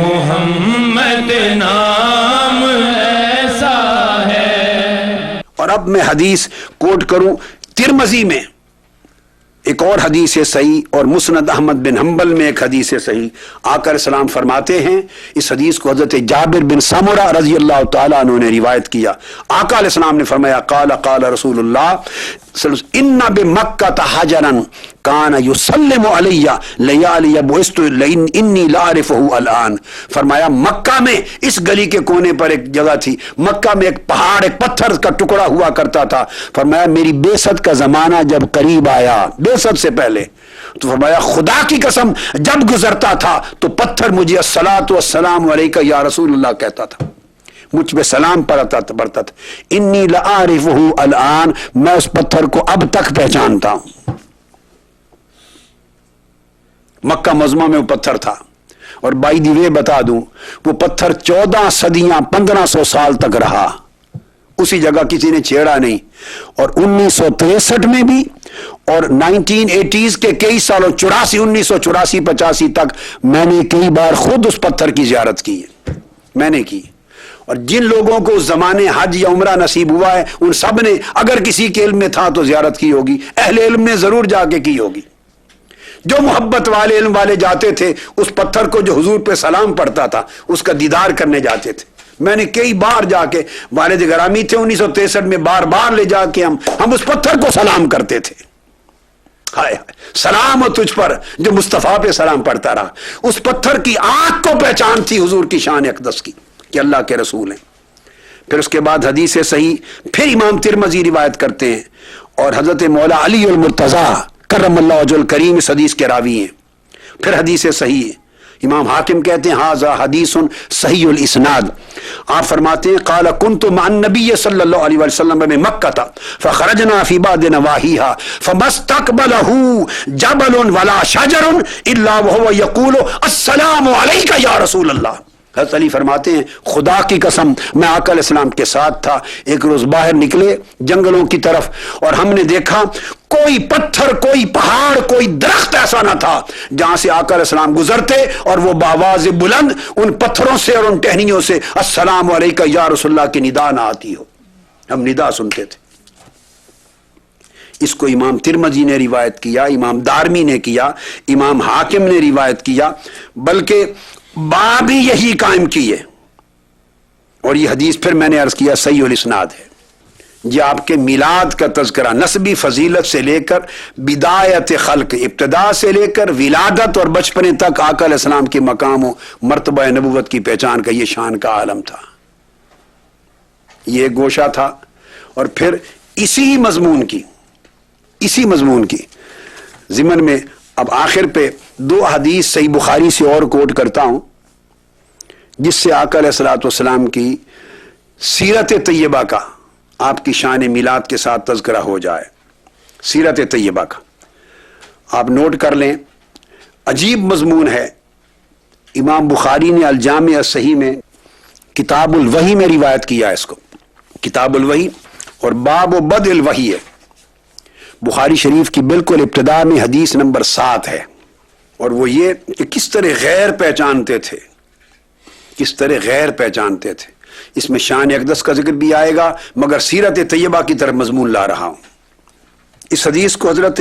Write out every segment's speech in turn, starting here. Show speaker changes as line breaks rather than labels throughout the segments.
محمد نام ایسا ہے.
اور اب میں حدیث کوٹ کروں ترمذی میں ایک اور حدیث صحیح اور مسند احمد بن حنبل میں ایک حدیث صحیح. آقا علیہ السلام فرماتے ہیں، اس حدیث کو حضرت جابر بن سمرہ رضی اللہ تعالیٰ عنہ نے روایت کیا. آقا علیہ السلام نے فرمایا قال قال رسول اللہ ان بمکہ حجرا کان یسلم علی لیالی بعثت انی لاعرفہ الان. فرمایا مکہ میں اس گلی کے کونے پر ایک جگہ تھی، مکہ میں ایک پہاڑ، ایک پتھر کا ٹکڑا ہوا کرتا تھا. فرمایا میری بعثت کا زمانہ جب قریب آیا، بعثت سے پہلے، تو فرمایا خدا کی قسم جب گزرتا تھا تو پتھر مجھے الصلاۃ والسلام علیکہ یا رسول اللہ کہتا تھا، مجھ پہ سلام پڑھتا تھا. انی لاعرفہ الان، میں اس پتھر کو اب تک پہچانتا ہوں. مکہ معظمہ میں وہ پتھر تھا. اور بائی دی وے بتا دوں، وہ پتھر 14 صدیاں 1500 سال تک رہا، اسی جگہ کسی نے چھیڑا نہیں. اور 1963 میں بھی اور 1980s کے کئی سالوں 1984 85 تک میں نے کئی بار خود اس پتھر کی زیارت کی ہے، میں نے کی. اور جن لوگوں کو اس زمانے حج یا عمرہ نصیب ہوا ہے ان سب نے، اگر کسی کے علم میں تھا تو زیارت کی ہوگی، اہل علم نے ضرور جا کے کی ہوگی. جو محبت والے علم والے جاتے تھے اس پتھر کو جو حضور پہ سلام پڑھتا تھا اس کا دیدار کرنے جاتے تھے. میں نے کئی بار جا کے، والد گرامی تھے 1963 میں، بار بار لے جا کے ہم اس پتھر کو سلام کرتے تھے. ہائے سلام ہو تجھ پر جو مصطفیٰ پہ سلام پڑھتا رہا. اس پتھر کی آنکھ کو پہچان تھی حضور کی شان اقدس کی کہ اللہ کے رسول ہیں. پھر اس کے بعد حدیث صحیح پھر امام ترمذی روایت کرتے ہیں، اور حضرت مولا علی المرتضیٰ کرم اللہ وجہ الکریم اس حدیث کے راوی ہیں. پھر حدیث صحیح ہے، امام حاکم کہتے ہیں ھذا حدیث صحیح الاسناد. آپ فرماتے ہیں قال كنت مع النبي صلی اللہ علیہ وسلم بمکہ فخرجنا في بعض نواحيها فما استقبله جبل ولا شجر الا وهو يقول السلام عليك يا رسول اللہ. حضرت علی فرماتے ہیں خدا کی قسم میں آقا علیہ السلام کے ساتھ تھا. ایک روز باہر نکلے جنگلوں کی طرف اور ہم نے دیکھا کوئی پتھر، کوئی پہاڑ، کوئی درخت ایسا نہ تھا جہاں سے آقا علیہ السلام گزرتے اور وہ بآواز بلند ان پتھروں سے اور ان ٹہنیوں سے السلام علیکہ یا رسول اللہ کی ندا نہ آتی ہو. ہم ندا سنتے تھے. اس کو امام ترمذی نے روایت کیا، امام دارمی نے کیا، امام حاکم نے روایت کیا، بلکہ باب ہی یہی قائم کی ہے. اور یہ حدیث پھر میں نے عرض کیا صحیح الاسناد ہے. یہ آپ کے میلاد کا تذکرہ نسبی فضیلت سے لے کر بدایت خلق، ابتدا سے لے کر ولادت اور بچپنے تک آقا علیہ السلام کے مقام و مرتبہ نبوت کی پہچان کا یہ شان کا عالم تھا، یہ گوشہ تھا. اور پھر اسی مضمون کی ضمن میں اب آخر پہ 2 حدیث صحیح بخاری سے اور کوٹ کرتا ہوں جس سے آقا علیہ الصلوۃ والسلام کی سیرت طیبہ کا، آپ کی شان میلاد کے ساتھ تذکرہ ہو جائے. سیرت طیبہ کا آپ نوٹ کر لیں، عجیب مضمون ہے. امام بخاری نے الجامع الصحیح میں کتاب الوحی میں روایت کیا اس کو، کتاب الوحی، اور باب و بدء الوحی ہے. بخاری شریف کی بالکل ابتدا میں حدیث نمبر 7 ہے، اور وہ یہ کہ کس طرح غیر پہچانتے تھے، کس طرح غیر پہچانتے تھے. اس میں شان اقدس کا ذکر بھی آئے گا مگر سیرت طیبہ کی طرف مضمون لا رہا ہوں. اس حدیث کو حضرت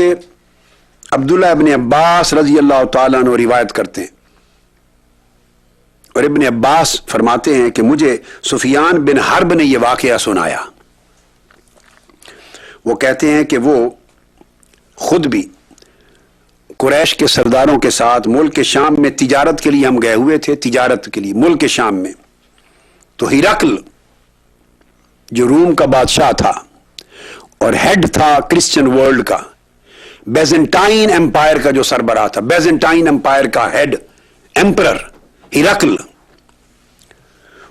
عبداللہ ابن عباس رضی اللہ تعالیٰ عنہ روایت کرتے ہیں، اور ابن عباس فرماتے ہیں کہ مجھے سفیان بن حرب نے یہ واقعہ سنایا. وہ کہتے ہیں کہ وہ خود بھی قریش کے سرداروں کے ساتھ ملک شام میں تجارت کے لیے ہم گئے ہوئے تھے، تجارت کے لیے ملک شام میں. تو ہرقل جو روم کا بادشاہ تھا اور ہیڈ تھا کرسچن ورلڈ کا، بیزنٹائن امپائر کا جو سربراہ تھا، بیزنٹائن امپائر کا ہیڈ ایمپرر ہرقل،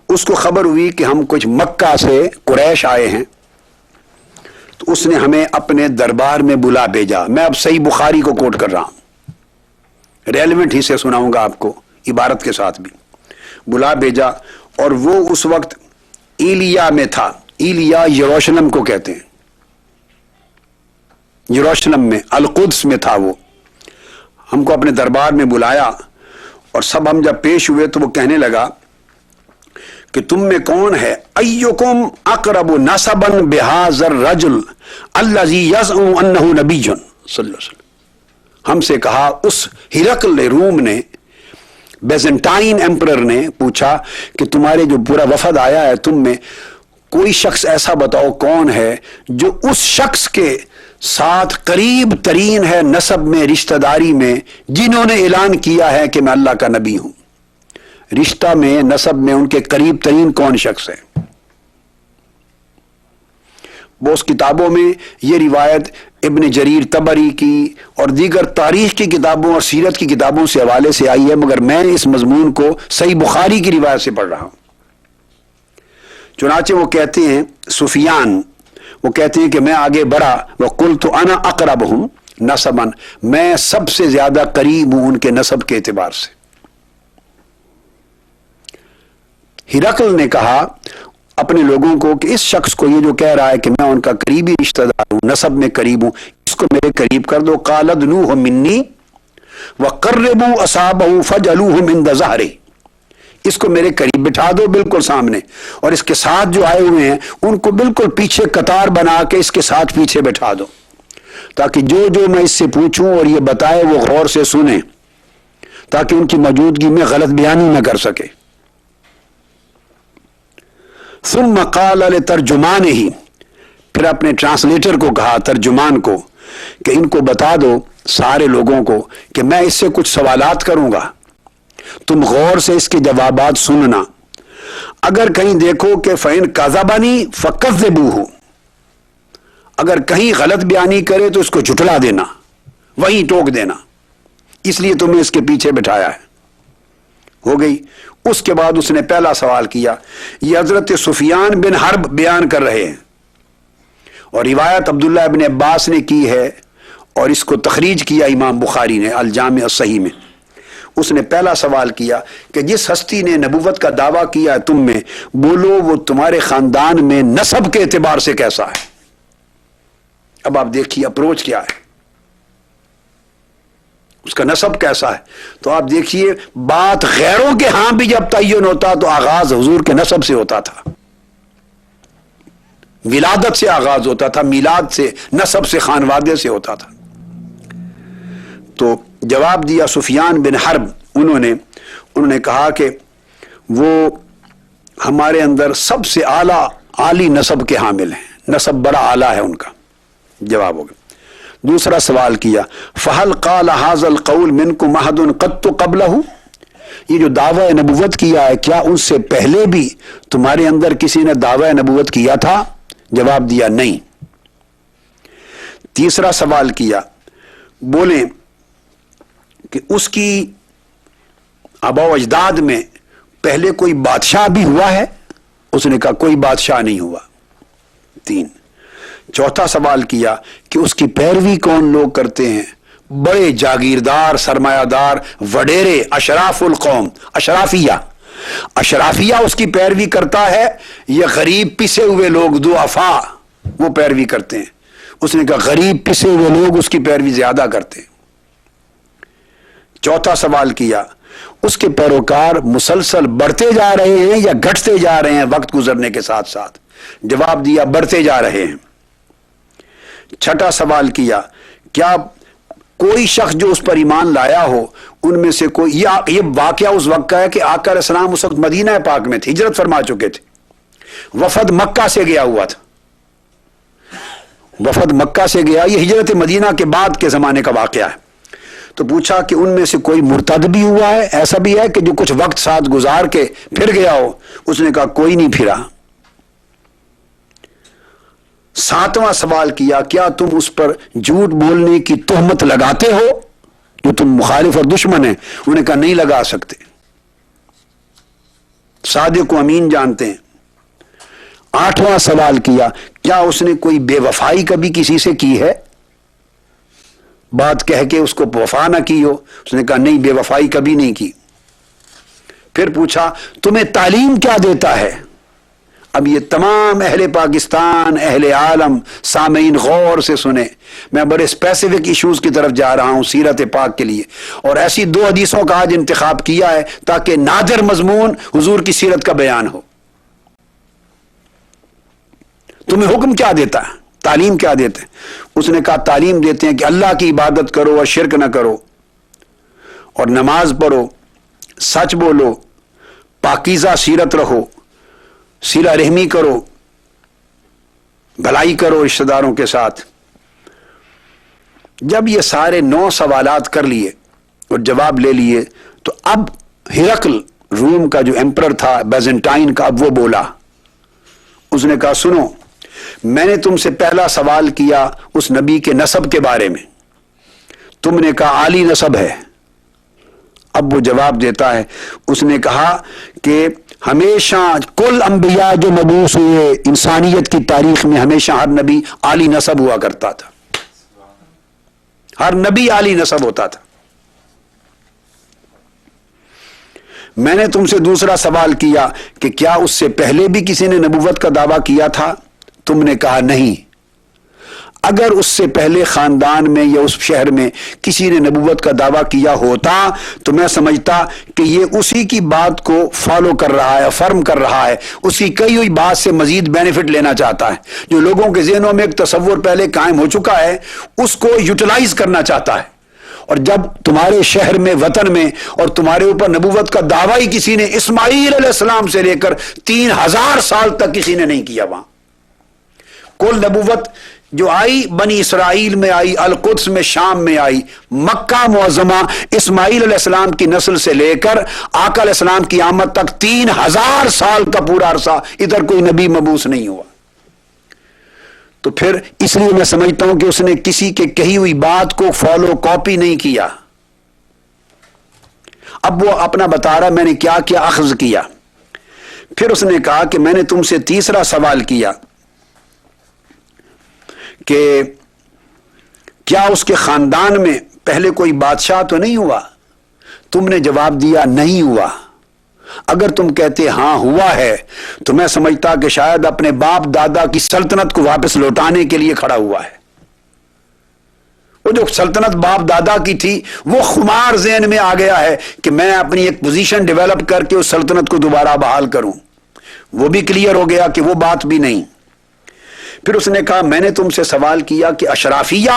اس کو خبر ہوئی کہ ہم کچھ مکہ سے قریش آئے ہیں، تو اس نے ہمیں اپنے دربار میں بلا بھیجا. میں اب صحیح بخاری کو کوٹ کر رہا ہوں، ریلیونٹ ہی سے سناؤں گا آپ کو عبارت کے ساتھ بھی. بلا بھیجا، اور وہ اس وقت ایلیا میں تھا. ایلیا یروشلم کو کہتے ہیں، یروشلم میں القدس میں تھا. وہ ہم کو اپنے دربار میں بلایا اور سب ہم جب پیش ہوئے تو وہ کہنے لگا کہ تم میں کون ہے ایکم اقرب نسبا بہذا الرجل الذی یزعم انہ نبی صلی اللہ علیہ وسلم. ہم سے کہا اس ہرقل روم نے، بیزنٹائن ایمپرر نے پوچھا کہ تمہارے جو پورا وفد آیا ہے تم میں کوئی شخص ایسا بتاؤ کون ہے جو اس شخص کے ساتھ قریب ترین ہے نسب میں، رشتہ داری میں، جنہوں نے اعلان کیا ہے کہ میں اللہ کا نبی ہوں. رشتہ میں، نسب میں ان کے قریب ترین کون شخص ہے؟ بہت کتابوں میں یہ روایت ابن جریر طبری کی اور دیگر تاریخ کی کتابوں اور سیرت کی کتابوں سے حوالے سے آئی ہے، مگر میں اس مضمون کو صحیح بخاری کی روایت سے پڑھ رہا ہوں. چنانچہ وہ کہتے ہیں سفیان، وہ کہتے ہیں کہ میں آگے بڑھا، وقلت انا اقربہم نسبا، میں سب سے زیادہ قریب ہوں ان کے نسب کے اعتبار سے. ہرقل نے کہا اپنے لوگوں کو کہ اس شخص کو یہ جو کہہ رہا ہے کہ میں ان کا قریبی رشتہ دار ہوں، نسب میں قریب ہوں، اس کو میرے قریب کر دو. قال ادنوہ منی وقربوا اصحابہ فجعلوہم عند ظہری، اس کو میرے قریب بٹھا دو بالکل سامنے، اور اس کے ساتھ جو آئے ہوئے ہیں ان کو بالکل پیچھے قطار بنا کے اس کے ساتھ پیچھے بٹھا دو، تاکہ جو جو میں اس سے پوچھوں اور یہ بتائے وہ غور سے سنیں، تاکہ ان کی موجودگی میں غلط بیانی نہ کر سکے. ثم قال لترجمانہ، پھر اپنے ٹرانسلیٹر کو کہا، ترجمان کو، کہ ان کو بتا دو سارے لوگوں کو کہ میں اس سے کچھ سوالات کروں گا، تم غور سے اس کے جوابات سننا. اگر کہیں دیکھو کہ فَإِنْ كَذَبَنِي فَكَذِّبُوهُ، اگر کہیں غلط بیانی کرے تو اس کو جھٹلا دینا، وہیں ٹوک دینا، اس لیے تمہیں اس کے پیچھے بٹھایا ہے. ہو گئی. اس کے بعد اس نے پہلا سوال کیا. یہ حضرت سفیان بن حرب بیان کر رہے ہیں اور روایت عبداللہ ابن عباس نے کی ہے اور اس کو تخریج کیا امام بخاری نے الجامع الصحیح میں. اس نے پہلا سوال کیا کہ جس ہستی نے نبوت کا دعویٰ کیا ہے تم میں، بولو وہ تمہارے خاندان میں نسب کے اعتبار سے کیسا ہے؟ اب آپ دیکھیے اپروچ کیا ہے، اس کا نسب کیسا ہے. تو آپ دیکھیے بات غیروں کے ہاں بھی جب تعین ہوتا تو آغاز حضور کے نسب سے ہوتا تھا، ولادت سے آغاز ہوتا تھا، میلاد سے، نسب سے، خانوادے سے ہوتا تھا. تو جواب دیا سفیان بن حرب، انہوں نے کہا کہ وہ ہمارے اندر سب سے اعلی نسب کے حامل ہیں، نسب بڑا اعلیٰ ہے ان کا. جواب ہو گیا. دوسرا سوال کیا فَهَلْ قَالَ هَذَا الْقَوْلِ مِنْكُمْ أَحَدٌ قَطُّ قَبْلَهُ، یہ جو دعویٰ نبوت کیا ہے کیا ان سے پہلے بھی تمہارے اندر کسی نے دعویٰ نبوت کیا تھا؟ جواب دیا نہیں. تیسرا سوال کیا، بولیں کہ اس کی آباء و اجداد میں پہلے کوئی بادشاہ بھی ہوا ہے؟ اس نے کہا کوئی بادشاہ نہیں ہوا. 3. چوتھا سوال کیا کہ اس کی پیروی کون لوگ کرتے ہیں؟ بڑے جاگیردار، سرمایہ دار، وڈیرے، اشراف القوم، اشرافیہ اس کی پیروی کرتا ہے، یہ غریب پسے ہوئے لوگ ضعفاء وہ پیروی کرتے ہیں؟ اس نے کہا غریب پسے ہوئے لوگ اس کی پیروی زیادہ کرتے ہیں. چوتھا سوال کیا اس کے پیروکار مسلسل بڑھتے جا رہے ہیں یا گھٹتے جا رہے ہیں وقت گزرنے کے ساتھ ساتھ؟ جواب دیا بڑھتے جا رہے ہیں. چھٹا سوال کیا کیا کوئی شخص جو اس پر ایمان لایا ہو ان میں سے کوئی، یہ واقعہ اس وقت کا ہے کہ آقا علیہ السلام اس وقت مدینہ پاک میں تھے، ہجرت فرما چکے تھے، وفد مکہ سے گیا ہوا تھا، وفد مکہ سے گیا، یہ ہجرت مدینہ کے بعد کے زمانے کا واقعہ ہے. تو پوچھا کہ ان میں سے کوئی مرتد بھی ہوا ہے، ایسا بھی ہے کہ جو کچھ وقت ساتھ گزار کے پھر گیا ہو؟ اس نے کہا کوئی نہیں پھرا. ساتواں سوال کیا کیا تم اس پر جھوٹ بولنے کی تہمت لگاتے ہو جو تم مخالف اور دشمن ہیں؟ انہوں نے کہا نہیں لگا سکتے، صادق و امین جانتے ہیں. آٹھواں سوال کیا کیا اس نے کوئی بے وفائی کبھی کسی سے کی ہے، بات کہہ کے اس کو وفا نہ کی ہو؟ اس نے کہا نہیں، بے وفائی کبھی نہیں کی. پھر پوچھا تمہیں تعلیم کیا دیتا ہے؟ اب یہ تمام اہل پاکستان، اہل عالم، سامعین غور سے سنیں، میں بڑے اسپیسیفک ایشوز کی طرف جا رہا ہوں سیرت پاک کے لیے، اور ایسی 2 حدیثوں کا آج انتخاب کیا ہے تاکہ نادر مضمون حضور کی سیرت کا بیان ہو۔ تمہیں حکم کیا دیتا ہے، تعلیم کیا دیتے ہیں؟ اس نے کہا تعلیم دیتے ہیں کہ اللہ کی عبادت کرو اور شرک نہ کرو، اور نماز پڑھو، سچ بولو، پاکیزہ سیرت رہو، صلہ رحمی کرو، بھلائی کرو رشتہ داروں کے ساتھ۔ جب یہ سارے 9 سوالات کر لیے اور جواب لے لیے تو اب ہرقل روم کا جو ایمپرر تھا بیزنٹائن کا، اب وہ بولا۔ اس نے کہا سنو، میں نے تم سے پہلا سوال کیا اس نبی کے نسب کے بارے میں، تم نے کہا عالی نسب ہے۔ اب وہ جواب دیتا ہے، اس نے کہا کہ ہمیشہ کل انبیاء جو مبعوث ہوئے انسانیت کی تاریخ میں، ہمیشہ ہر نبی عالی نسب ہوا کرتا تھا، ہر نبی عالی نسب ہوتا تھا۔ میں نے تم سے دوسرا سوال کیا کہ کیا اس سے پہلے بھی کسی نے نبوت کا دعویٰ کیا تھا؟ تم نے کہا نہیں۔ اگر اس سے پہلے خاندان میں یا اس شہر میں کسی نے نبوت کا دعویٰ کیا ہوتا تو میں سمجھتا کہ یہ اسی کی بات کو فالو کر رہا ہے، افرم کر رہا ہے، اسی کئی ہوئی بات سے مزید بینیفٹ لینا چاہتا ہے۔ جو لوگوں کے ذہنوں میں ایک تصور پہلے قائم ہو چکا ہے اس کو یوٹیلائز کرنا چاہتا ہے۔ اور جب تمہارے شہر میں، وطن میں، اور تمہارے اوپر نبوت کا دعویٰ ہی کسی نے اسماعیل علیہ السلام سے لے کر 3000 سال تک کسی نے نہیں کیا، وہاں کل نبوت جو آئی بنی اسرائیل میں آئی، القدس میں، شام میں آئی، مکہ معظمہ اسماعیل علیہ السلام کی نسل سے لے کر آقا علیہ السلام کی آمد تک 3000 سال کا پورا عرصہ ادھر کوئی نبی مبعوث نہیں ہوا۔ تو پھر اس لیے میں سمجھتا ہوں کہ اس نے کسی کے کہی ہوئی بات کو فالو کاپی نہیں کیا۔ اب وہ اپنا بتا رہا میں نے کیا کیا اخذ کیا۔ پھر اس نے کہا کہ میں نے تم سے تیسرا سوال کیا کہ کیا اس کے خاندان میں پہلے کوئی بادشاہ تو نہیں ہوا؟ تم نے جواب دیا نہیں ہوا۔ اگر تم کہتے ہاں ہوا ہے تو میں سمجھتا کہ شاید اپنے باپ دادا کی سلطنت کو واپس لوٹانے کے لیے کھڑا ہوا ہے۔ وہ جو سلطنت باپ دادا کی تھی وہ خمار ذہن میں آ گیا ہے کہ میں اپنی ایک پوزیشن ڈیولپ کر کے اس سلطنت کو دوبارہ بحال کروں، وہ بھی کلیئر ہو گیا کہ وہ بات بھی نہیں۔ پھر اس نے کہا میں نے تم سے سوال کیا کہ اشرافیہ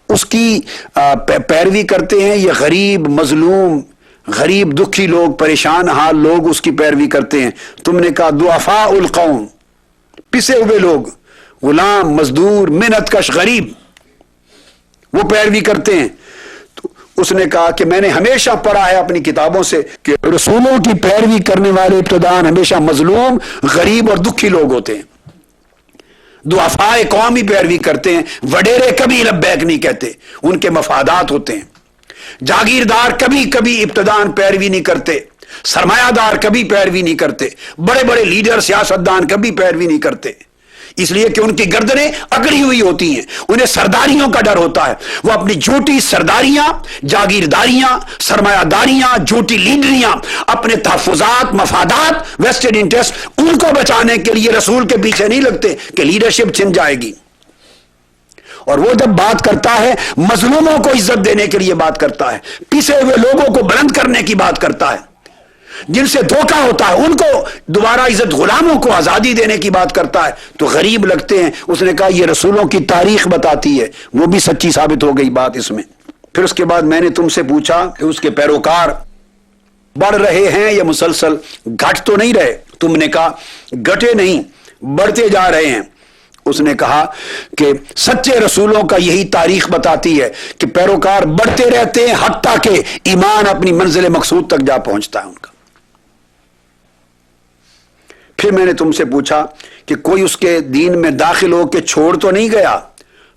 اس کی پیروی کرتے ہیں، یہ غریب مظلوم، غریب دکھی لوگ، پریشان حال لوگ اس کی پیروی کرتے ہیں؟ تم نے کہا ضعفاء القوم، پسے ہوئے لوگ، غلام، مزدور، محنت کش غریب، وہ پیروی کرتے ہیں۔ تو اس نے کہا کہ میں نے ہمیشہ پڑھا ہے اپنی کتابوں سے کہ رسولوں کی پیروی کرنے والے ابتداءً ہمیشہ مظلوم، غریب اور دکھی لوگ ہوتے ہیں۔ ضعفاء قوم ہی پیروی کرتے ہیں، وڈیرے کبھی لبیک نہیں کہتے، ان کے مفادات ہوتے ہیں۔ جاگیردار کبھی کبھی ابتداءً پیروی نہیں کرتے، سرمایہ دار کبھی پیروی نہیں کرتے، بڑے بڑے لیڈر سیاستدان کبھی پیروی نہیں کرتے، اس لیے کہ ان کی گردنیں اکڑی ہوئی ہوتی ہیں، انہیں سرداریوں کا ڈر ہوتا ہے۔ وہ اپنی جھوٹی سرداریاں، جاگیرداریاں، سرمایہ داریاں، جھوٹی لیڈریاں، اپنے تحفظات، مفادات، ویسٹڈ انٹرسٹ، ان کو بچانے کے لیے رسول کے پیچھے نہیں لگتے کہ لیڈرشپ چھن جائے گی۔ اور وہ جب بات کرتا ہے مظلوموں کو عزت دینے کے لیے بات کرتا ہے، پیچھے ہوئے لوگوں کو بلند کرنے کی بات کرتا ہے، جن سے دھوکہ ہوتا ہے ان کو دوبارہ عزت، غلاموں کو آزادی دینے کی بات کرتا ہے، تو غریب لگتے ہیں۔ اس نے کہا یہ رسولوں کی تاریخ بتاتی ہے، وہ بھی سچی ثابت ہو گئی بات اس میں۔ پھر اس کے بعد میں نے تم سے پوچھا کہ اس کے پیروکار بڑھ رہے ہیں یا مسلسل، گھٹ تو نہیں رہے؟ تم نے کہا گھٹے نہیں، بڑھتے جا رہے ہیں۔ اس نے کہا کہ سچے رسولوں کا یہی تاریخ بتاتی ہے کہ پیروکار بڑھتے رہتے ہیں حتیٰ کہ ایمان اپنی منزل مقصود تک جا پہنچتا ہے ان کا۔ پھر میں نے تم سے پوچھا کہ کوئی اس کے دین میں داخل ہو کے چھوڑ تو نہیں گیا؟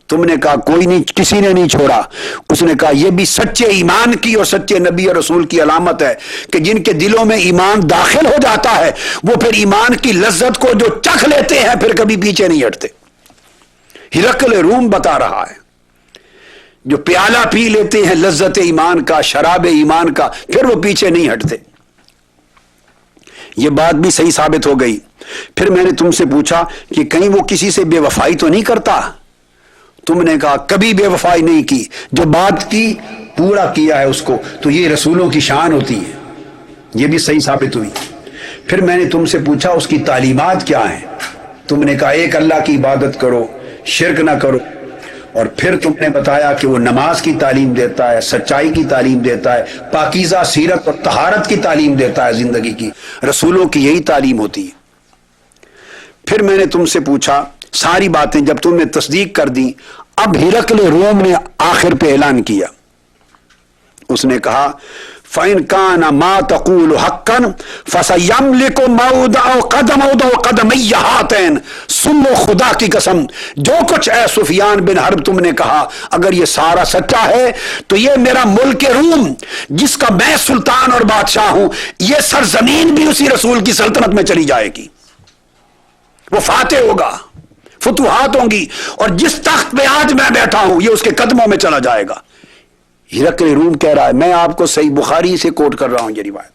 تم نے کہا کوئی نہیں، کسی نے نہیں چھوڑا۔ اس نے کہا یہ بھی سچے ایمان کی اور سچے نبی اور رسول کی علامت ہے کہ جن کے دلوں میں ایمان داخل ہو جاتا ہے وہ پھر ایمان کی لذت کو جو چکھ لیتے ہیں پھر کبھی پیچھے نہیں ہٹتے۔ ہرقل روم بتا رہا ہے جو پیالہ پی لیتے ہیں لذت ایمان کا، شراب ایمان کا، پھر وہ پیچھے نہیں ہٹتے۔ یہ بات بھی صحیح ثابت ہو گئی۔ پھر میں نے تم سے پوچھا کہ کہیں وہ کسی سے بے وفائی تو نہیں کرتا؟ تم نے کہا کبھی بے وفائی نہیں کی، جو بات کی پورا کیا ہے اس کو، تو یہ رسولوں کی شان ہوتی ہے، یہ بھی صحیح ثابت ہوئی۔ پھر میں نے تم سے پوچھا اس کی تعلیمات کیا ہیں؟ تم نے کہا ایک اللہ کی عبادت کرو، شرک نہ کرو، اور پھر تم نے بتایا کہ وہ نماز کی تعلیم دیتا ہے، سچائی کی تعلیم دیتا ہے، پاکیزہ سیرت اور طہارت کی تعلیم دیتا ہے زندگی کی، رسولوں کی یہی تعلیم ہوتی ہے۔ پھر میں نے تم سے پوچھا ساری باتیں جب تم نے تصدیق کر دی، اب ہرقل روم نے آخر پہ اعلان کیا، اس نے کہا فَإِنْ كَانَ مَا تَقُولُ حَقًّا فَسَيَمْلِكُ مَوْضَعَ قَدَمَيَّ هَاتَيْنِ۔ سن لو خدا کی قسم، جو کچھ اے سفیان بن حرب تم نے کہا اگر یہ سارا سچا ہے تو یہ میرا ملک روم جس کا میں سلطان اور بادشاہ ہوں، یہ سرزمین بھی اسی رسول کی سلطنت میں چلی جائے گی، وہ فاتح ہوگا، فتوحات ہوں گی، اور جس تخت پہ آج میں بیٹھا ہوں یہ اس کے قدموں میں چلا جائے گا۔ ہرقل روم کہہ رہا ہے، میں آپ کو صحیح بخاری سے کوٹ کر رہا ہوں یہ روایت۔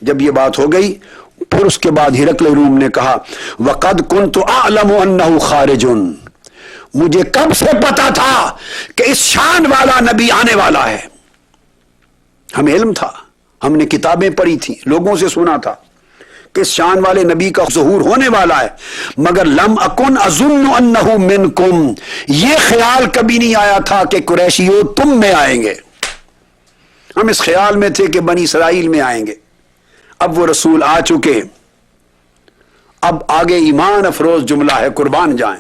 جب یہ بات ہو گئی پھر اس کے بعد ہرقل روم نے کہا وَقَدْ كُنْتُ أَعْلَمُ أَنَّهُ خَارِجٌ، مجھے کب سے پتا تھا کہ اس شان والا نبی آنے والا ہے، ہمیں علم تھا، ہم نے کتابیں پڑھی تھیں، لوگوں سے سنا تھا کہ اس شان والے نبی کا ظہور ہونے والا ہے، مگر لم اکن اظن انہ منکم، یہ خیال کبھی نہیں آیا تھا کہ قریشیوں تم میں آئیں گے، ہم اس خیال میں تھے کہ بنی اسرائیل میں آئیں گے۔ اب وہ رسول آ چکے، اب آگے ایمان افروز جملہ ہے، قربان جائیں۔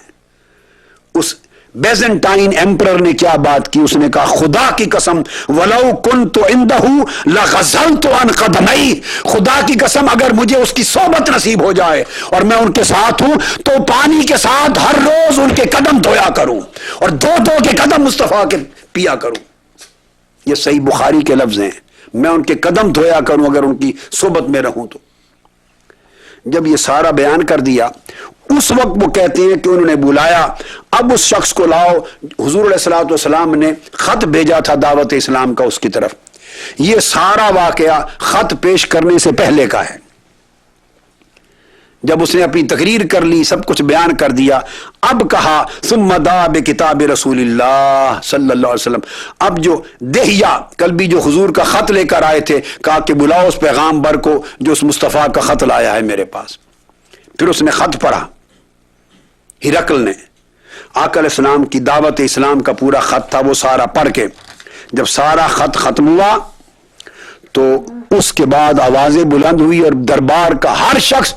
اس بیزنٹائن ایمپرر نے کیا بات کی، اس نے کہا خدا کی قسم وَلَوْ كُنْتُ عِنْدَهُ لَغَزَلْتُ عَنْ قَدَمَيْهِ، خدا کی قسم اگر مجھے اس کی صحبت نصیب ہو جائے اور میں ان کے ساتھ ہوں تو پانی کے ساتھ ہر روز ان کے قدم دھویا کروں اور دو دو کے قدم مصطفیٰ کے پیا کروں۔ یہ صحیح بخاری کے لفظ ہیں، میں ان کے قدم دھویا کروں اگر ان کی صحبت میں رہوں تو۔ جب یہ سارا بیان کر دیا اس وقت وہ کہتے ہیں کہ انہوں نے بلایا، اب اس شخص کو لاؤ، حضور علیہ الصلوۃ والسلام نے خط بھیجا تھا دعوت اسلام کا اس کی طرف، یہ سارا واقعہ خط پیش کرنے سے پہلے کا ہے۔ جب اس نے اپنی تقریر کر لی، سب کچھ بیان کر دیا، اب کہا ثم دعا بکتاب رسول اللہ صلی اللہ علیہ وسلم، اب جو دہیا کل بھی جو حضور کا خط لے کر آئے تھے، کہا کہ بلاؤ اس پیغامبر کو جو اس مصطفیٰ کا خط لایا ہے میرے پاس۔ پھر اس نے خط پڑھا، ہرقل نے آقا علیہ السلام کی دعوت اسلام کا پورا خط تھا، وہ سارا پڑھ کے جب سارا خط ختم ہوا تو اس کے بعد آوازیں بلند ہوئی اور دربار کا ہر شخص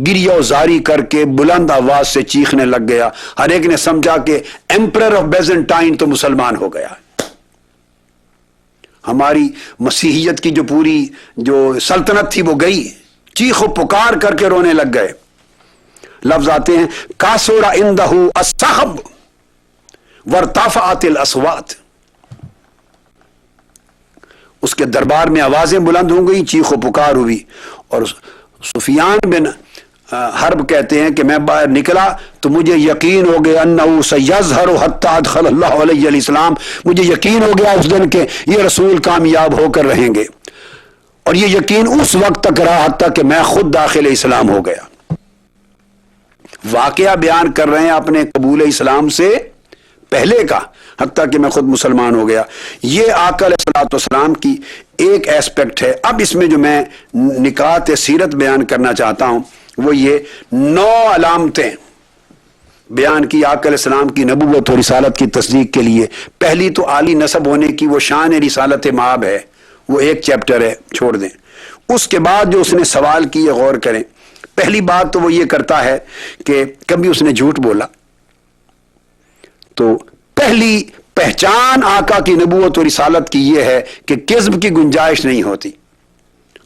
گریہ و زاری کر کے بلند آواز سے چیخنے لگ گیا، ہر ایک نے سمجھا کہ ایمپرر آف بیزنٹائن تو مسلمان ہو گیا، ہماری مسیحیت کی جو پوری جو سلطنت تھی وہ گئی، چیخ و پکار کر کے رونے لگ گئے۔ لفظ آتے ہیں کاسور عندہ الصخب وارتفعت الاصوات، اس کے دربار میں آوازیں بلند ہو گئی، چیخ و پکار ہوئی، اور سفیان بن حرب کہتے ہیں کہ میں باہر نکلا تو مجھے یقین ہو گیا انہ سیظہر حتی ادخل اللہ علیہ الاسلام، مجھے یقین ہو گیا اس دن کہ یہ رسول کامیاب ہو کر رہیں گے، اور یہ یقین اس وقت تک رہا حتیٰ کہ میں خود داخل اسلام ہو گیا۔ واقعہ بیان کر رہے ہیں اپنے قبول اسلام سے پہلے کا، حتیٰ کہ میں خود مسلمان ہو گیا۔ یہ آقا علیہ الصلوۃ والسلام کی ایک ایسپیکٹ ہے۔ اب اس میں جو میں نکات سیرت بیان کرنا چاہتا ہوں وہ یہ 9 علامتیں بیان کی آقا علیہ السلام کی نبوت اور رسالت کی تصدیق کے لیے۔ پہلی تو عالی نسب ہونے کی وہ شان رسالت مآب ہے، وہ ایک چیپٹر ہے، چھوڑ دیں۔ اس کے بعد جو اس نے سوال کیے غور کریں۔ پہلی بات تو وہ یہ کرتا ہے کہ کبھی اس نے جھوٹ بولا، تو پہلی پہچان آقا کی نبوت و رسالت کی یہ ہے کہ کذب کی گنجائش نہیں ہوتی۔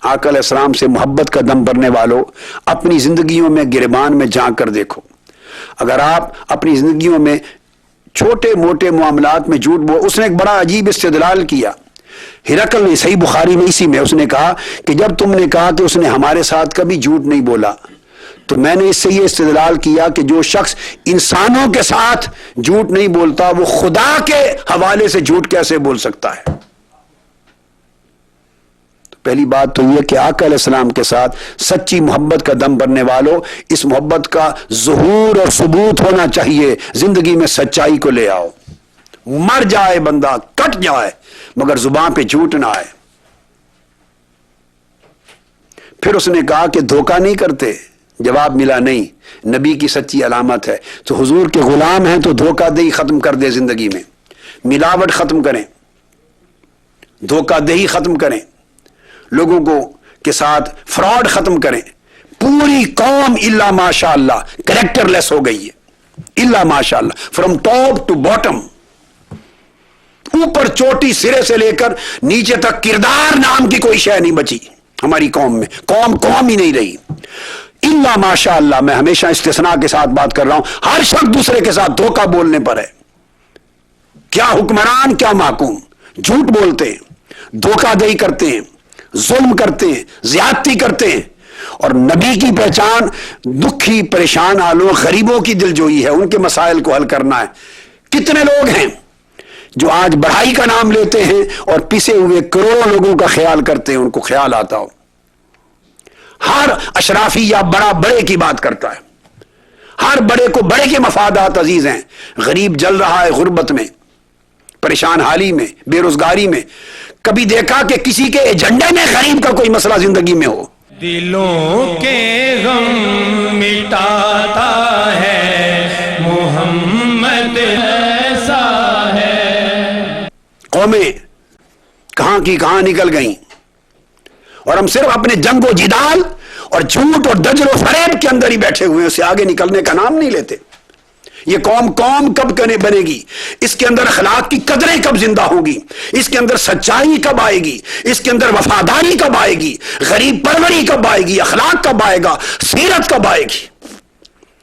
آقا علیہ السلام سے محبت کا دم بھرنے والوں اپنی زندگیوں میں گریبان میں جھانک کر دیکھو، اگر آپ اپنی زندگیوں میں چھوٹے موٹے معاملات میں جھوٹ اس نے ایک بڑا عجیب استدلال کیا ہرقل نے، صحیح بخاری میں اسی میں اس نے کہا کہ جب تم نے کہا کہ اس نے ہمارے ساتھ کبھی جھوٹ نہیں بولا تو میں نے اس سے یہ استدلال کیا کہ جو شخص انسانوں کے ساتھ جھوٹ نہیں بولتا وہ خدا کے حوالے سے جھوٹ کیسے بول سکتا ہے؟ پہلی بات تو یہ کہ آقا علیہ السلام کے ساتھ سچی محبت کا دم بھرنے والوں، اس محبت کا ظہور اور ثبوت ہونا چاہیے، زندگی میں سچائی کو لے آؤ، مر جائے بندہ، کٹ جائے، مگر زبان پہ جھوٹ نہ آئے۔ پھر اس نے کہا کہ دھوکہ نہیں کرتے، جواب ملا نہیں، نبی کی سچی علامت ہے۔ تو حضور کے غلام ہیں تو دھوکہ دہی ختم کر دے، زندگی میں ملاوٹ ختم کریں، دھوکہ دہی ختم کریں، لوگوں کو کے ساتھ فراڈ ختم کریں۔ پوری قوم الا ماشاء اللہ کریکٹر لیس ہو گئی ہے، الا ماشاء اللہ، فرام ٹاپ ٹو باٹم، اوپر چوٹی سرے سے لے کر نیچے تک کردار نام کی کوئی شے نہیں بچی ہماری قوم میں، قوم ہی نہیں رہی الا ماشاء اللہ۔ میں ہمیشہ استثناء کے ساتھ بات کر رہا ہوں، ہر شخص دوسرے کے ساتھ دھوکہ بولنے پر ہے، کیا حکمران کیا محکوم، جھوٹ بولتے ہیں، دھوکہ دہی کرتے ہیں، ظلم کرتے ہیں، زیادتی کرتے ہیں۔ اور نبی کی پہچان دکھی پریشان حالوں غریبوں کی دلجوئی ہے، ان کے مسائل کو حل کرنا ہے۔ کتنے لوگ ہیں جو آج بڑھائی کا نام لیتے ہیں اور پسے ہوئے کروڑوں لوگوں کا خیال کرتے ہیں، ان کو خیال آتا ہو۔ ہر اشرافی یا بڑا بڑے کی بات کرتا ہے، ہر بڑے کو بڑے کے مفادات عزیز ہیں۔ غریب جل رہا ہے غربت میں، پریشان حالی میں، بے روزگاری میں۔ کبھی دیکھا کہ کسی کے ایجنڈے میں غریب کا کوئی مسئلہ زندگی میں ہو؟
دلوں کے غم مٹاتا ہے محمد، ایسا ہے۔
قومیں کہاں کی کہاں نکل گئیں، اور ہم صرف اپنے جنگ و جدال اور جھوٹ اور دجل و فریب کے اندر ہی بیٹھے ہوئے ہیں، اس سے آگے نکلنے کا نام نہیں لیتے۔ یہ قوم کب بنے گی؟ اس کے اندر اخلاق کی قدریں کب زندہ ہوں گی؟ اس کے اندر سچائی کب آئے گی؟ اس کے اندر وفاداری کب آئے گی؟ غریب پروری کب آئے گی؟ اخلاق کب آئے گا؟ سیرت کب آئے گی؟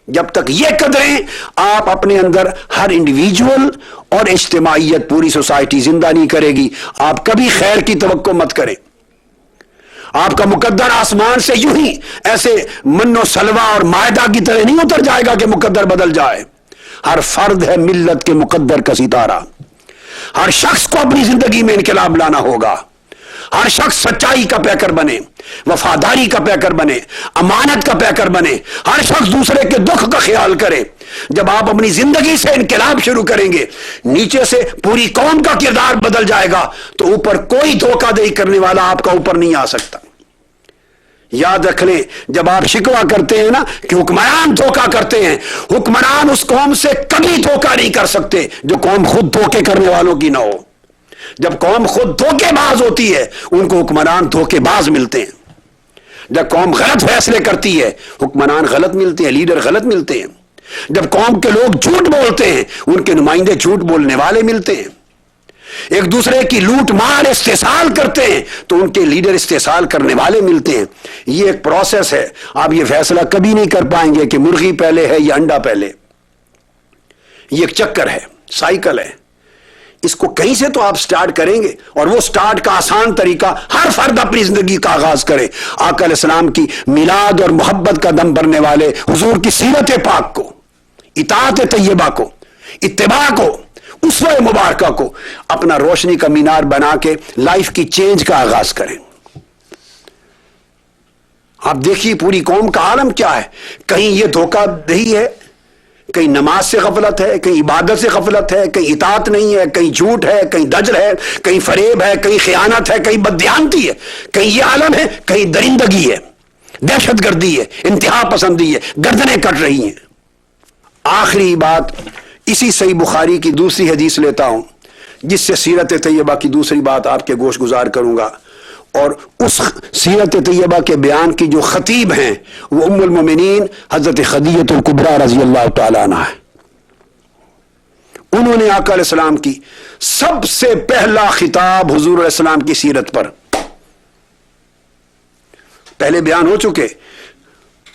جب تک یہ قدریں آپ اپنے اندر ہر انڈیویجول اور اجتماعیت پوری سوسائٹی زندہ نہیں کرے گی، آپ کبھی خیر کی توقع مت کریں۔ آپ کا مقدر آسمان سے یوں ہی ایسے من و سلوہ اور مائدہ کی طرح نہیں اتر جائے گا کہ مقدر بدل جائے۔ ہر فرد ہے ملت کے مقدر کا ستارہ، ہر شخص کو اپنی زندگی میں انقلاب لانا ہوگا، ہر شخص سچائی کا پیکر بنے، وفاداری کا پیکر بنے، امانت کا پیکر بنے، ہر شخص دوسرے کے دکھ کا خیال کرے۔ جب آپ اپنی زندگی سے انقلاب شروع کریں گے، نیچے سے پوری قوم کا کردار بدل جائے گا، تو اوپر کوئی دھوکہ دہی کرنے والا آپ کا اوپر نہیں آ سکتا۔ یاد رکھ لیں، جب آپ شکوہ کرتے ہیں نا کہ حکمران دھوکہ کرتے ہیں، حکمران اس قوم سے کبھی دھوکہ نہیں کر سکتے جو قوم خود دھوکے کرنے والوں کی نہ ہو۔ جب قوم خود دھوکے باز ہوتی ہے، ان کو حکمران دھوکے باز ملتے ہیں۔ جب قوم غلط فیصلے کرتی ہے، حکمران غلط ملتے ہیں، لیڈر غلط ملتے ہیں۔ جب قوم کے لوگ جھوٹ بولتے ہیں، ان کے نمائندے جھوٹ بولنے والے ملتے ہیں۔ ایک دوسرے کی لوٹ مار استحصال کرتے ہیں تو ان کے لیڈر استحصال کرنے والے ملتے ہیں۔ یہ ایک پروسیس ہے، آپ یہ فیصلہ کبھی نہیں کر پائیں گے کہ مرغی پہلے ہے یا انڈا پہلے۔ یہ ایک چکر ہے، سائیکل ہے، اس کو کہیں سے تو آپ سٹارٹ کریں گے، اور وہ سٹارٹ کا آسان طریقہ ہر فرد اپنی زندگی کا آغاز کرے، آقا علیہ السلام کی میلاد اور محبت کا دم بھرنے والے حضور کی سیرت پاک کو، اطاعت طیبہ کو، اتباع کو، اسوہ مبارکہ کو اپنا روشنی کا مینار بنا کے لائف کی چینج کا آغاز کریں۔ آپ دیکھیے پوری قوم کا عالم کیا ہے، کہیں یہ دھوکہ دہی ہے، کہیں نماز سے غفلت ہے، کہیں عبادت سے غفلت ہے، کہیں اطاعت نہیں ہے، کہیں جھوٹ ہے، کہیں دجل ہے، کہیں فریب ہے، کہیں خیانت ہے، کہیں بددیانتی ہے، کہیں یہ عالم ہے، کہیں درندگی ہے، دہشت گردی ہے، انتہا پسندی ہے، گردنیں کٹ رہی ہیں۔ آخری بات، اسی صحیح بخاری کی دوسری حدیث لیتا ہوں جس سے سیرت طیبہ کی دوسری بات آپ کے گوش گزار کروں گا، اور اس سیرت طیبہ کے بیان کی جو خطیب ہیں وہ ام المومنین حضرت خدیجہ الکبریٰ رضی اللہ تعالی عنہ ہے۔ انہوں نے آقا علیہ السلام کی سب سے پہلا خطاب حضور علیہ السلام کی سیرت پر، پہلے بیان ہو چکے،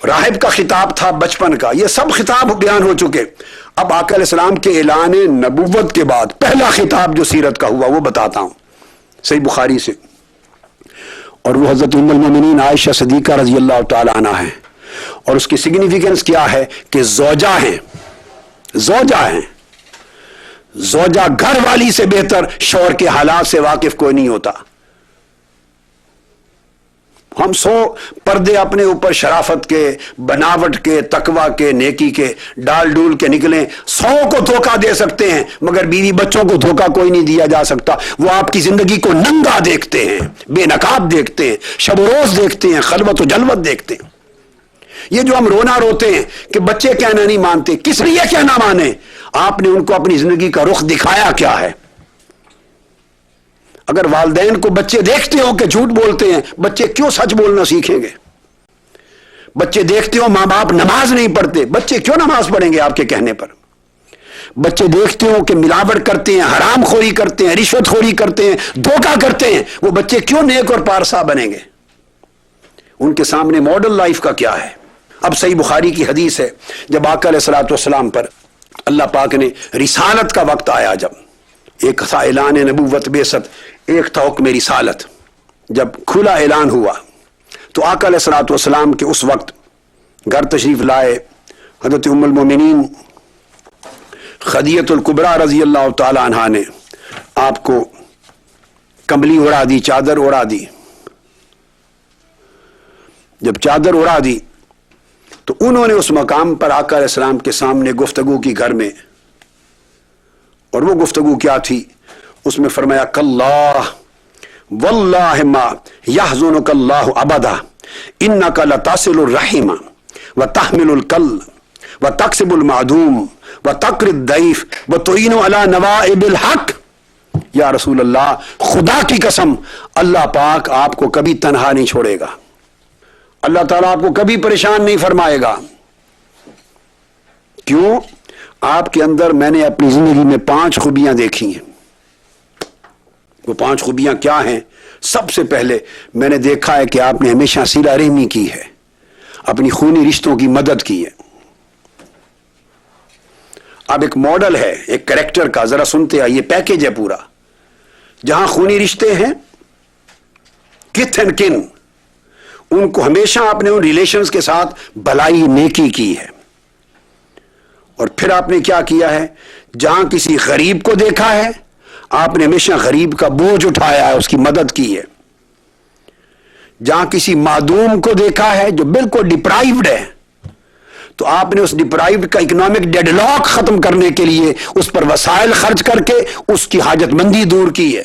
راہب کا خطاب تھا بچپن کا، یہ سب خطاب بیان ہو چکے۔ اب آقا علیہ السلام کے اعلان نبوت کے بعد پہلا خطاب جو سیرت کا ہوا وہ بتاتا ہوں صحیح بخاری سے، اور وہ حضرت ام المومنین عائشہ صدیقہ رضی اللہ تعالی عنہ ہیں، اور اس کی سگنیفیکنس کیا ہے کہ زوجہ ہیں، زوجہ ہیں۔ زوجہ گھر والی سے بہتر شوہر کے حالات سے واقف کوئی نہیں ہوتا۔ ہم 100 پردے اپنے اوپر شرافت کے، بناوٹ کے، تقوی کے، نیکی کے ڈال ڈول کے نکلیں، 100 کو دھوکہ دے سکتے ہیں، مگر بیوی بچوں کو دھوکہ کوئی نہیں دیا جا سکتا۔ وہ آپ کی زندگی کو ننگا دیکھتے ہیں، بے نقاب دیکھتے ہیں، شب و روز دیکھتے ہیں، خلوت و جلوت دیکھتے ہیں۔ یہ جو ہم رونا روتے ہیں کہ بچے کہنا نہیں مانتے، کس لیے کیا نہ مانے؟ آپ نے ان کو اپنی زندگی کا رخ دکھایا کیا ہے؟ اگر والدین کو بچے دیکھتے ہو کہ جھوٹ بولتے ہیں، بچے کیوں سچ بولنا سیکھیں گے؟ بچے دیکھتے ہو ماں باپ نماز نہیں پڑھتے، بچے کیوں نماز پڑھیں گے آپ کے کہنے پر؟ بچے دیکھتے ہو کہ ملاوٹ کرتے ہیں، حرام خوری کرتے ہیں، رشوت خوری کرتے ہیں، دھوکہ کرتے ہیں، وہ بچے کیوں نیک اور پارسا بنیں گے؟ ان کے سامنے ماڈل لائف کا کیا ہے؟ اب صحیح بخاری کی حدیث ہے، جب آقا علیہ الصلوۃ والسلام پر اللہ پاک نے رسالت کا وقت آیا، جب ایک تھا اعلان نبوت بعثت، ایک تھا حکم رسالت، جب کھلا اعلان ہوا تو آقا علیہ الصلوۃ والسلام کے اس وقت گھر تشریف لائے حضرت ام المومنین خدیجہ الکبریٰ رضی اللہ تعالی عنہا نے آپ کو کمبلی اڑا دی، چادر اڑا دی۔ جب چادر اڑا دی تو انہوں نے اس مقام پر آقا علیہ السلام کے سامنے گفتگو کی گھر میں، اور وہ گفتگو کیا تھی؟ اس میں فرمایا کاللہ واللہ ما یحزنک اللہ ابدا انک لتصل الرحم وتحمل الکل وتکسب المعدوم وتقری الضیف وتعین علی نوائب الحق۔ یا رسول اللہ، خدا کی قسم اللہ پاک آپ کو کبھی تنہا نہیں چھوڑے گا، اللہ تعالیٰ آپ کو کبھی پریشان نہیں فرمائے گا۔ کیوں؟ آپ کے اندر میں نے اپنی زندگی میں 5 خوبیاں دیکھی ہیں۔ وہ 5 خوبیاں کیا ہیں؟ سب سے پہلے میں نے دیکھا ہے کہ آپ نے ہمیشہ صلہ رحمی کی ہے، اپنی خونی رشتوں کی مدد کی ہے۔ اب ایک ماڈل ہے ایک کریکٹر کا، ذرا سنتے آئیے، پیکیج ہے پورا۔ جہاں خونی رشتے ہیں، کتھ اینڈ کن، ان کو ہمیشہ آپ نے ان ریلیشنز کے ساتھ بھلائی نیکی کی ہے۔ اور پھر آپ نے کیا کیا ہے؟ جہاں کسی غریب کو دیکھا ہے، آپ نے ہمیشہ غریب کا بوجھ اٹھایا ہے، اس کی مدد کی ہے۔ جہاں کسی معدوم کو دیکھا ہے جو بالکل ڈپرائیوڈ ہے، تو آپ نے اس ڈپرائیوڈ کا اکنامک ڈیڈ لاک ختم کرنے کے لیے اس پر وسائل خرچ کر کے اس کی حاجت مندی دور کی ہے۔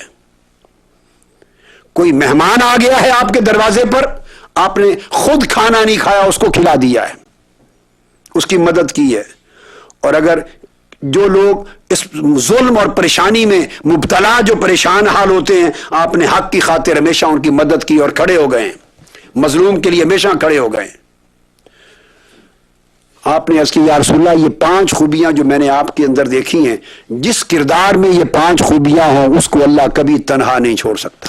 کوئی مہمان آ گیا ہے آپ کے دروازے پر، آپ نے خود کھانا نہیں کھایا، اس کو کھلا دیا ہے، اس کی مدد کی ہے۔ اور اگر جو لوگ اس ظلم اور پریشانی میں مبتلا، جو پریشان حال ہوتے ہیں، آپ نے حق کی خاطر ہمیشہ ان کی مدد کی اور کھڑے ہو گئے ہیں، مظلوم کے لیے ہمیشہ کھڑے ہو گئے ہیں۔ آپ نے عرض کی یا رسول اللہ، یہ 5 خوبیاں جو میں نے آپ کے اندر دیکھی ہیں، جس کردار میں یہ 5 خوبیاں ہوں اس کو اللہ کبھی تنہا نہیں چھوڑ سکتا۔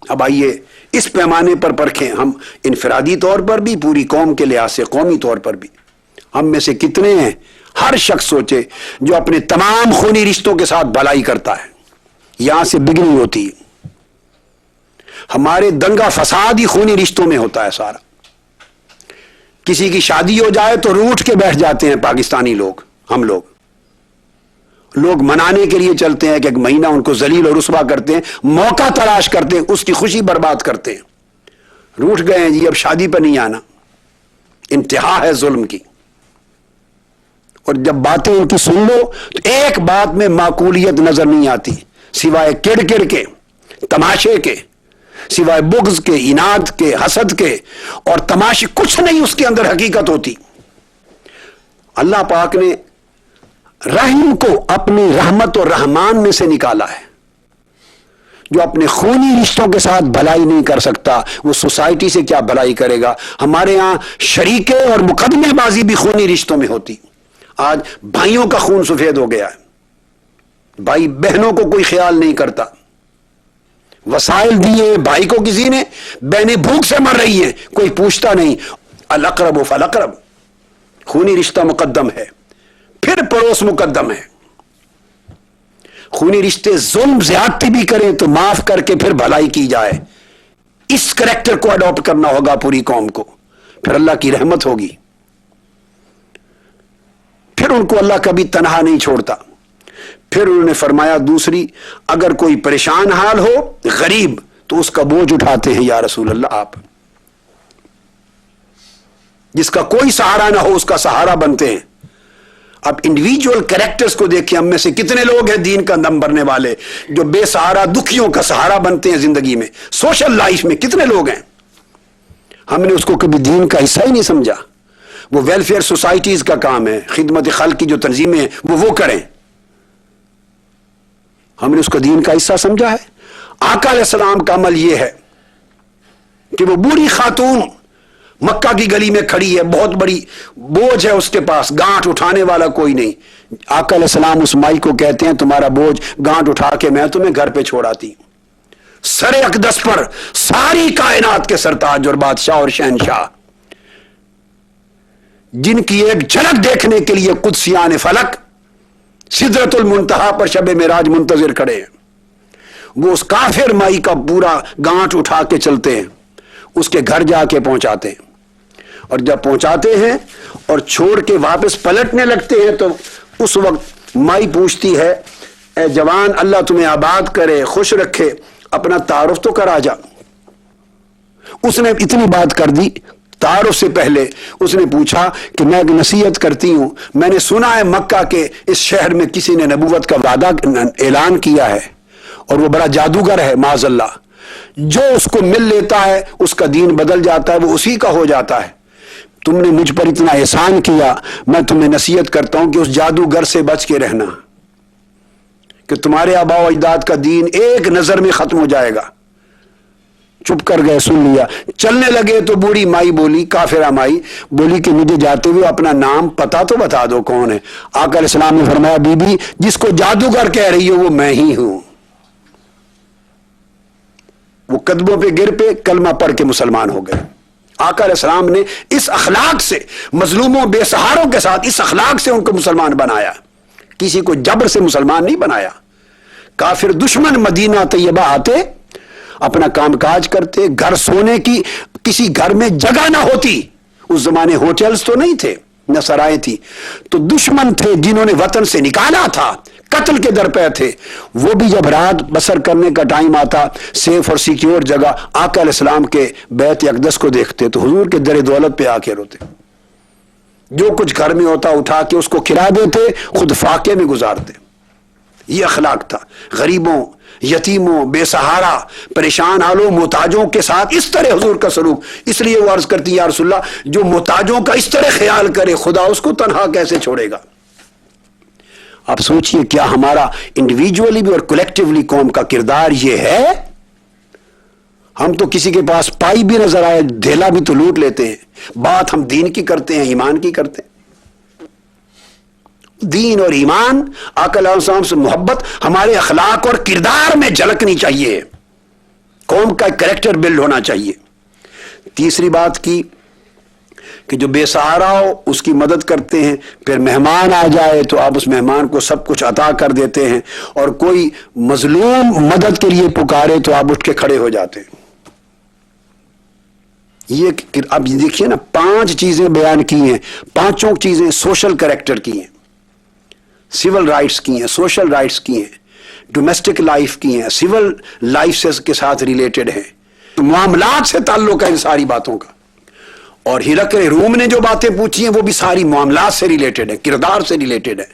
اب آئیے اس پیمانے پر پرکھیں، ہم انفرادی طور پر بھی، پوری قوم کے لحاظ سے، قومی طور پر بھی، ہم میں سے کتنے ہیں؟ ہر شخص سوچے جو اپنے تمام خونی رشتوں کے ساتھ بھلائی کرتا ہے۔ یہاں سے بگننگ ہوتی ہے، ہمارے دنگا فساد ہی خونی رشتوں میں ہوتا ہے سارا۔ کسی کی شادی ہو جائے تو روٹھ کے بیٹھ جاتے ہیں پاکستانی لوگ، ہم لوگ منانے کے لیے چلتے ہیں کہ ایک مہینہ ان کو ذلیل اور رسوا کرتے ہیں، موقع تلاش کرتے ہیں، اس کی خوشی برباد کرتے ہیں۔ روٹھ گئے ہیں جی، اب شادی پر نہیں آنا، انتہا ہے ظلم کی۔ اور جب باتیں ان کی سن لو تو ایک بات میں معقولیت نظر نہیں آتی، سوائے کڑ کڑ کے، تماشے کے، سوائے بغض کے، اناد کے، حسد کے اور تماشے، کچھ نہیں اس کے اندر حقیقت ہوتی۔ اللہ پاک نے رحم کو اپنی رحمت اور رحمان میں سے نکالا ہے۔ جو اپنے خونی رشتوں کے ساتھ بھلائی نہیں کر سکتا، وہ سوسائٹی سے کیا بھلائی کرے گا؟ ہمارے ہاں شریکے اور مقدمے بازی بھی خونی رشتوں میں ہوتی۔ آج بھائیوں کا خون سفید ہو گیا ہے، بھائی بہنوں کو کوئی خیال نہیں کرتا۔ وسائل دیے بھائی کو کسی نے، بہنیں بھوک سے مر رہی ہیں، کوئی پوچھتا نہیں۔ الاقرب فالاقرب، خونی رشتہ مقدم ہے، پھر پڑوس مقدم ہے۔ خونی رشتے ظلم زیادتی بھی کریں تو معاف کر کے پھر بھلائی کی جائے، اس کریکٹر کو اڈاپٹ کرنا ہوگا پوری قوم کو، پھر اللہ کی رحمت ہوگی، پھر ان کو اللہ کبھی تنہا نہیں چھوڑتا۔ پھر انہوں نے فرمایا دوسری، اگر کوئی پریشان حال ہو، غریب، تو اس کا بوجھ اٹھاتے ہیں یا رسول اللہ آپ. جس کا کوئی سہارا نہ ہو اس کا سہارا بنتے ہیں. اب انڈیویجول کریکٹرز کو دیکھیں, ہم میں سے کتنے لوگ ہیں دین کا دم بھرنے والے جو بے سہارا دکھیوں کا سہارا بنتے ہیں زندگی میں. سوشل لائف میں کتنے لوگ ہیں, ہم نے اس کو کبھی دین کا حصہ ہی نہیں سمجھا. وہ ویلفیئر سوسائٹیز کا کام ہے, خدمت خلق کی جو تنظیمیں ہیں وہ کریں, ہم نے اس کو دین کا حصہ سمجھا ہے. آقا علیہ السلام کا عمل یہ ہے کہ وہ بوڑھی خاتون مکہ کی گلی میں کھڑی ہے, بہت بڑی بوجھ ہے اس کے پاس, گانٹ اٹھانے والا کوئی نہیں. آقا علیہ السلام اس مائی کو کہتے ہیں تمہارا بوجھ گانٹ اٹھا کے میں تمہیں گھر پہ چھوڑ آتی. سر اقدس پر ساری کائنات کے سرتاج اور بادشاہ اور شہنشاہ, جن کی ایک جھلک دیکھنے کے لیے قدسیان فلک سدرۃ المنتہا پر شب معراج منتظر کھڑے ہیں, وہ اس کافر مائی کا پورا گانٹ اٹھا کے چلتے ہیں, اس کے گھر جا کے پہنچاتے ہیں. اور جب پہنچاتے ہیں اور چھوڑ کے واپس پلٹنے لگتے ہیں تو اس وقت مائی پوچھتی ہے اے جوان اللہ تمہیں آباد کرے, خوش رکھے, اپنا تعارف تو کرا جا. اس نے اتنی بات کر دی, تعارف سے پہلے اس نے پوچھا کہ میں ایک نصیحت کرتی ہوں, میں نے سنا ہے مکہ کے اس شہر میں کسی نے نبوت کا وعدہ اعلان کیا ہے اور وہ بڑا جادوگر ہے معاذ اللہ, جو اس کو مل لیتا ہے اس کا دین بدل جاتا ہے, وہ اسی کا ہو جاتا ہے. تم نے مجھ پر اتنا احسان کیا, میں تمہیں نصیحت کرتا ہوں کہ اس جادوگر سے بچ کے رہنا کہ تمہارے آباء و اجداد کا دین ایک نظر میں ختم ہو جائے گا. چپ کر گئے, سن لیا. چلنے لگے تو بوڑھی مائی بولی, کافرہ مائی بولی کہ مجھے جاتے ہوئے اپنا نام پتا تو بتا دو کون ہے. آقا علیہ السلام نے فرمایا بی بی جس کو جادوگر کہہ رہی ہو وہ میں ہی ہوں. وہ قدموں پہ گر پہ کلمہ پڑھ کے مسلمان ہو گئے. آقا علیہ السلام نے اس اخلاق سے مظلوموں بے سہاروں کے ساتھ اس اخلاق سے ان کو مسلمان بنایا, کسی کو جبر سے مسلمان نہیں بنایا. کافر دشمن مدینہ طیبہ آتے, اپنا کام کاج کرتے, گھر سونے کی کسی گھر میں جگہ نہ ہوتی. اس زمانے ہوٹلز تو نہیں تھے, نہ سرائے تھی, تو دشمن تھے جنہوں نے وطن سے نکالا تھا, قتل کے در پہ تھے. وہ بھی جب رات بسر کرنے کا ٹائم آتا, سیف اور سیکیور جگہ, آقا علیہ السلام کے بیت اقدس کو دیکھتے تو حضور کے در دولت پہ آ کے روتے. جو کچھ گھر میں ہوتا اٹھا کے اس کو کھلا دیتے, خود فاقے میں گزارتے. یہ اخلاق تھا. غریبوں, یتیموں, بے سہارا, پریشان حالوں, محتاجوں کے ساتھ اس طرح حضور کا سلوک. اس لیے وہ عرض کرتی یا رسول اللہ جو محتاجوں کا اس طرح خیال کرے خدا اس کو تنہا کیسے چھوڑے گا. آپ سوچئے کیا ہمارا انڈیویجولی بھی اور کولیکٹیولی قوم کا کردار یہ ہے؟ ہم تو کسی کے پاس پائی بھی نظر آئے دھیلا بھی تو لوٹ لیتے ہیں. بات ہم دین کی کرتے ہیں, ایمان کی کرتے ہیں. دین اور ایمان, آقا علیہ السلام سے محبت ہمارے اخلاق اور کردار میں جھلکنی چاہیے. قوم کا کریکٹر بلڈ ہونا چاہیے. تیسری بات کی کہ جو بے سہارا ہو اس کی مدد کرتے ہیں, پھر مہمان آ جائے تو آپ اس مہمان کو سب کچھ عطا کر دیتے ہیں, اور کوئی مظلوم مدد کے لیے پکارے تو آپ اٹھ کے کھڑے ہو جاتے ہیں. یہ اب دیکھیے نا, 5 چیزیں بیان کی ہیں, 5 چیزیں سوشل کریکٹر کی ہیں, سول رائٹس کی ہیں, سوشل رائٹس کی ہیں, ڈومیسٹک لائف کی ہیں, سول لائف سے کے ساتھ ریلیٹڈ ہیں, معاملات سے تعلق ہے ان ساری باتوں کا. اور ہرقل روم نے جو باتیں پوچھی ہیں وہ بھی ساری معاملات سے ریلیٹڈ ہیں, کردار سے ریلیٹڈ ہیں.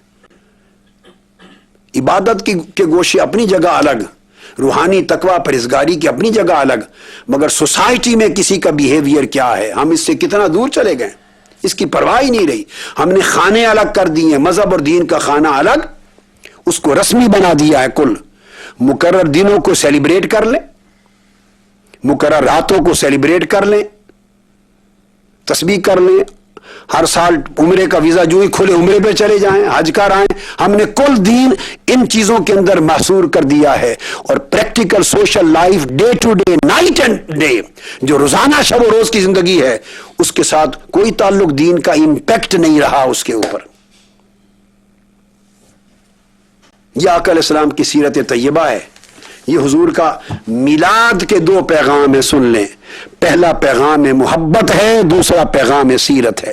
عبادت کے گوشے اپنی جگہ الگ, روحانی تقوی پرہیزگاری کی اپنی جگہ الگ, مگر سوسائٹی میں کسی کا بیہیویئر کیا ہے, ہم اس سے کتنا دور چلے گئے, اس کی پرواہ ہی نہیں رہی. ہم نے خانے الگ کر دی ہیں, مذہب اور دین کا خانہ الگ, اس کو رسمی بنا دیا ہے. کل مقرر دنوں کو سیلیبریٹ کر لیں, مقرر راتوں کو سیلیبریٹ کر لیں, تسبیح کر لیں, ہر سال عمرے کا ویزا جو ہی کھلے عمرے پہ چلے جائیں, حج کر آئیں. ہم نے کل دین ان چیزوں کے اندر محصور کر دیا ہے. اور practical social life, day to day, night and day, جو روزانہ شب و روز کی زندگی ہے, اس کے ساتھ کوئی تعلق دین کا امپیکٹ نہیں رہا اس کے اوپر. یہ آقا علیہ السلام کی سیرت طیبہ ہے. یہ حضور کا میلاد کے 2 پیغام ہیں, سن لیں. پہلا پیغام محبت ہے, دوسرا پیغام سیرت ہے.